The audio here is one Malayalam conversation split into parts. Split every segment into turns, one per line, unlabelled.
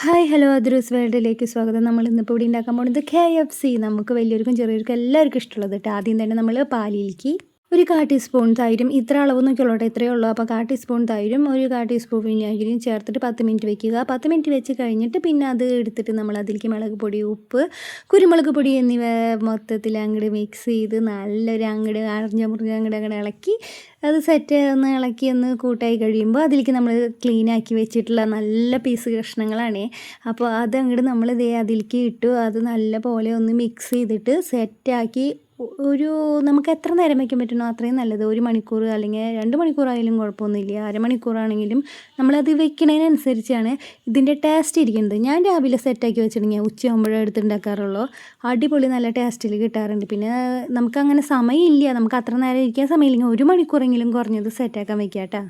ഹായ് ഹലോ അദ്രൂസ് വേൾഡിലേക്ക് സ്വാഗതം. നമ്മൾ ഇന്നിപ്പോൾ ഇവിടെ ഉണ്ടാക്കാൻ പോകുന്നത് KFC. നമുക്ക് വലിയവർക്കും ചെറിയവർക്കും എല്ലാവർക്കും ഇഷ്ടമുള്ളത് കേട്ടോ. ആദ്യം തന്നെ നമ്മൾ പാലിലേക്ക് ഒരു 1/4 ടീസ്പൂൺ തൈരും, ഇത്ര അളവ് നോക്കിയുള്ളൂ, ഇത്രയേ ഉള്ളൂ. അപ്പോൾ 1/4 ടീസ്പൂൺ തൈരും ഒരു 1/4 ടീസ്പൂൺ വിനാഗിരിയും ചേർത്തിട്ട് 10 മിനിറ്റ് വെക്കുക. 10 മിനിറ്റ് വെച്ച് കഴിഞ്ഞിട്ട് പിന്നെ അത് എടുത്തിട്ട് നമ്മൾ അതിലേക്ക് മുളക് പൊടി, ഉപ്പ്, കുരുമുളക് പൊടി എന്നിവ മൊത്തത്തിൽ അങ്ങോട്ട് മിക്സ് ചെയ്ത് നല്ലൊരു അങ്ങോട്ട് അങ്ങോട്ട് ഇളക്കി അത് സെറ്റ് ഒന്ന് ഇളക്കി ഒന്ന് കൂട്ടായി കഴിയുമ്പോൾ അതിലേക്ക് നമ്മൾ ക്ലീൻ ആക്കി വെച്ചിട്ടുള്ള നല്ല പീസ് കഷ്ണങ്ങളാണ്. അപ്പോൾ അത് അങ്ങോട്ട് നമ്മൾ അതിലേക്ക് ഇട്ടു. അത് നല്ല പോലെ ഒന്ന് മിക്സ് ചെയ്തിട്ട് സെറ്റാക്കി ഒരു നമുക്ക് എത്ര നേരം വയ്ക്കാൻ പറ്റുന്നോ അത്രയും നല്ലത്. 1 മണിക്കൂർ അല്ലെങ്കിൽ 2 മണിക്കൂറായാലും കുഴപ്പമൊന്നുമില്ല. അരമണിക്കൂറാണെങ്കിലും നമ്മളത് വെക്കുന്നതിനനുസരിച്ചാണ് ഇതിൻ്റെ ടേസ്റ്റ് ഇരിക്കുന്നത്. ഞാൻ രാവിലെ സെറ്റാക്കി വെച്ചിട്ടുണ്ടെങ്കിൽ ഉച്ചയാകുമ്പോഴേ എടുത്തുണ്ടാക്കാറുള്ളൂ. അടിപൊളി നല്ല ടേസ്റ്റിൽ കിട്ടാറുണ്ട്. പിന്നെ നമുക്കങ്ങനെ സമയമില്ല, നമുക്ക് അത്ര നേരം ഇരിക്കാൻ സമയമില്ലെങ്കിൽ 1 മണിക്കൂറെങ്കിലും കുറഞ്ഞത് സെറ്റാക്കാൻ വയ്ക്കാം കേട്ടോ.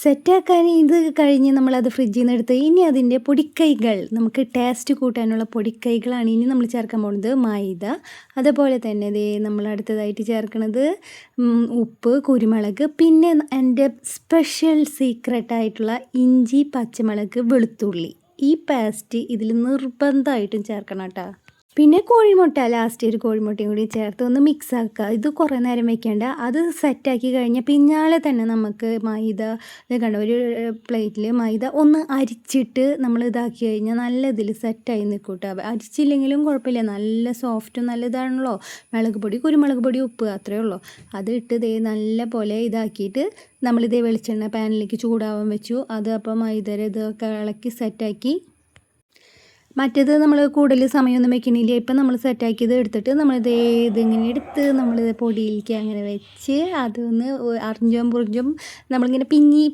സെറ്റാക്കാൻ ഇത് കഴിഞ്ഞ് നമ്മളത് ഫ്രിഡ്ജിൽ നിന്ന് എടുത്ത് ഇനി അതിൻ്റെ പൊടിക്കൈകൾ, നമുക്ക് ടേസ്റ്റ് കൂട്ടാനുള്ള പൊടിക്കൈകളാണ് ഇനി നമ്മൾ ചേർക്കാൻ പോകുന്നത്. മൈദ, അതുപോലെ തന്നെ നമ്മൾ അടുത്തതായിട്ട് ചേർക്കുന്നത് ഉപ്പ്, കുരുമുളക്, പിന്നെ എൻ്റെ സ്പെഷ്യൽ സീക്രട്ടായിട്ടുള്ള ഇഞ്ചി, പച്ചമുളക്, വെളുത്തുള്ളി, ഈ പേസ്റ്റ് ഇതിൽ നിർബന്ധമായിട്ടും ചേർക്കണം കേട്ടോ. പിന്നെ കോഴിമുട്ട, ലാസ്റ്റ് ഒരു കോഴിമുട്ടയും കൂടി ചേർത്ത് ഒന്ന് മിക്സ് ആക്കുക. ഇത് കുറേ നേരം വെക്കേണ്ട. അത് സെറ്റാക്കി കഴിഞ്ഞാൽ പിന്നാലെ തന്നെ നമുക്ക് മൈദ കണ്ട ഒരു പ്ലേറ്റിൽ മൈദ ഒന്ന് അരിച്ചിട്ട് നമ്മൾ ഇതാക്കി കഴിഞ്ഞാൽ നല്ല ഇതിൽ സെറ്റായി നിൽക്കും കേട്ടോ. അരിച്ചില്ലെങ്കിലും കുഴപ്പമില്ല, നല്ല സോഫ്റ്റും നല്ല ഇതാണല്ലോ. മുളക് പൊടി, കുരുമുളക് പൊടി, ഉപ്പ്, അത്രയേ ഉള്ളൂ. അത് ഇട്ട് നല്ല പോലെ ഇതാക്കിയിട്ട് നമ്മളിതേ വെളിച്ചെണ്ണ പാനിലേക്ക് ചൂടാവാൻ വെച്ചു. അത് അപ്പോൾ മൈദ ഇതൊക്കെ ഇളക്കി സെറ്റാക്കി. മറ്റേത് നമ്മൾ കൂടുതൽ സമയമൊന്നും വെക്കണില്ല. ഇപ്പം നമ്മൾ സെറ്റാക്കിയത് എടുത്തിട്ട് ഇതിങ്ങനെ എടുത്ത് നമ്മളിത് പൊടിയിലേക്ക് അങ്ങനെ വെച്ച് അതൊന്ന് അറിഞ്ഞും പുറിഞ്ഞും നമ്മളിങ്ങനെ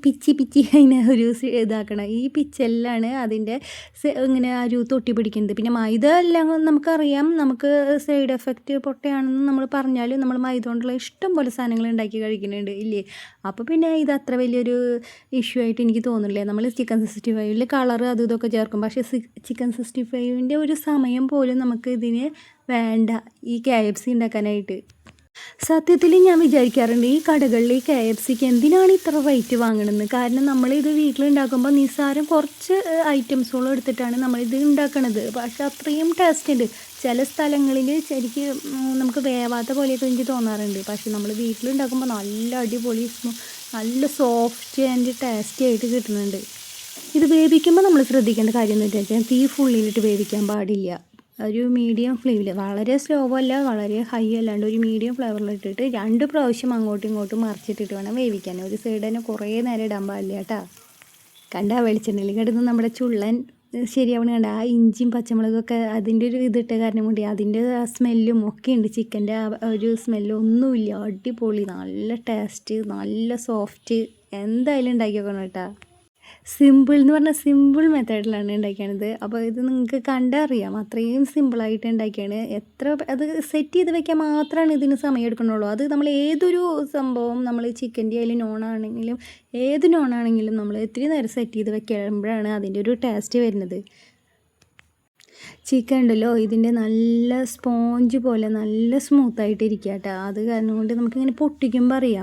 പിച്ചി അതിനെ ഒരു ഇതാക്കണം. ഈ പിച്ചെല്ലാണ് അതിൻ്റെ ഇങ്ങനെ ഒരു തൊട്ടി പിടിക്കുന്നത്. പിന്നെ മൈദ എല്ലാം നമുക്കറിയാം, നമുക്ക് സൈഡ് എഫക്റ്റ് പൊട്ടയാണെന്ന് നമ്മൾ പറഞ്ഞാലും നമ്മൾ മൈദ കൊണ്ടുള്ള ഇഷ്ടം പോലെ സാധനങ്ങൾ ഉണ്ടാക്കി കഴിക്കുന്നുണ്ട് ഇല്ലേ. അപ്പോൾ പിന്നെ ഇത് അത്ര വലിയൊരു ഇഷ്യൂ ആയിട്ട് എനിക്ക് തോന്നുന്നില്ല. നമ്മൾ ചിക്കൻ 65 കളർ അതും ഇതൊക്കെ ചേർക്കും. പക്ഷേ ചിക്കൻ 65 ഒരു സമയം പോലും നമുക്ക് ഇതിന് വേണ്ട ഈ KFC ഉണ്ടാക്കാനായിട്ട്. സത്യത്തിൽ ഞാൻ വിചാരിക്കാറുണ്ട് ഈ കടകളിൽ ഈ KFCക്ക് എന്തിനാണ് ഇത്ര റേറ്റ് വാങ്ങണമെന്ന്. കാരണം നമ്മളിത് വീട്ടിലുണ്ടാക്കുമ്പോൾ നിസ്സാരം കുറച്ച് ഐറ്റംസുകളും എടുത്തിട്ടാണ് നമ്മളിത് ഉണ്ടാക്കണത്. പക്ഷെ അത്രയും ടേസ്റ്റ് ഉണ്ട്. ചില സ്ഥലങ്ങളിൽ ശരിക്കും നമുക്ക് വേവാത്ത പോലെയൊക്കെ എനിക്ക് തോന്നാറുണ്ട്. പക്ഷെ നമ്മൾ വീട്ടിലുണ്ടാക്കുമ്പോൾ നല്ല അടിപൊളി നല്ല സോഫ്റ്റ് ആൻഡ് ടേസ്റ്റി ആയിട്ട് കിട്ടുന്നുണ്ട്. ഇത് വേവിക്കുമ്പോൾ നമ്മൾ ശ്രദ്ധിക്കേണ്ട കാര്യം എന്ന് വെച്ചാൽ തീ ഫുള്ളിലിട്ട് വേവിക്കാൻ പാടില്ല. ഒരു മീഡിയം ഫ്ലെയിമിൽ, വളരെ സ്ലോ അല്ല വളരെ ഹൈ അല്ലാണ്ട് ഒരു മീഡിയം ഫ്ലേവറിലിട്ടിട്ട് 2 പ്രാവശ്യം അങ്ങോട്ടും ഇങ്ങോട്ടും മറിച്ചിട്ടിട്ട് വേണം വേവിക്കാൻ. ഒരു സൈഡ് തന്നെ കുറേ നേരം ഇടാൻ പാടില്ല കേട്ടോ. കണ്ട വെളിച്ചെണ്ണയിൽ കിടന്ന് നമ്മുടെ ചുള്ളൻ ശരിയാവണ കണ്ട. ആ ഇഞ്ചിയും പച്ചമുളകൊക്കെ അതിൻ്റെ ഒരു ഇതിട്ട കാരണം കൊണ്ട് അതിൻ്റെ ആ സ്മെല്ലും ഒക്കെ ഉണ്ട്. ചിക്കൻ്റെ ആ ഒരു സ്മെല്ലും ഒന്നുമില്ല. അടിപൊളി, നല്ല ടേസ്റ്റ്, നല്ല സോഫ്റ്റ്. എന്തായാലും ഉണ്ടാക്കി വെക്കണം കേട്ടോ. സിമ്പിൾ എന്ന് പറഞ്ഞാൽ സിമ്പിൾ മെത്തേഡിലാണ് ഉണ്ടാക്കിയത്. അപ്പോൾ ഇത് നിങ്ങൾക്ക് കണ്ടറിയാം അത്രയും സിമ്പിളായിട്ട് ഉണ്ടാക്കിയാണ്. അത് സെറ്റ് ചെയ്ത് വെക്കാൻ മാത്രമാണ് ഇതിന് സമയം എടുക്കണുള്ളൂ. അത് നമ്മൾ ഏതൊരു സംഭവം, നമ്മൾ ചിക്കൻ്റെ ആയാലും നോണാണെങ്കിലും ഏത് നോണാണെങ്കിലും നമ്മൾ ഇത്തിരി നേരം സെറ്റ് ചെയ്ത് വെക്കുമ്പോഴാണ് അതിൻ്റെ ഒരു ടേസ്റ്റ് വരുന്നത്. ചിക്കൻ ഉണ്ടല്ലോ ഇതിൻ്റെ നല്ല സ്പോഞ്ച് പോലെ നല്ല സ്മൂത്തായിട്ട് ഇരിക്കുക കേട്ടോ. അത് കാരണം കൊണ്ട് നമുക്കിങ്ങനെ പൊട്ടിക്കുമ്പോൾ അറിയാം.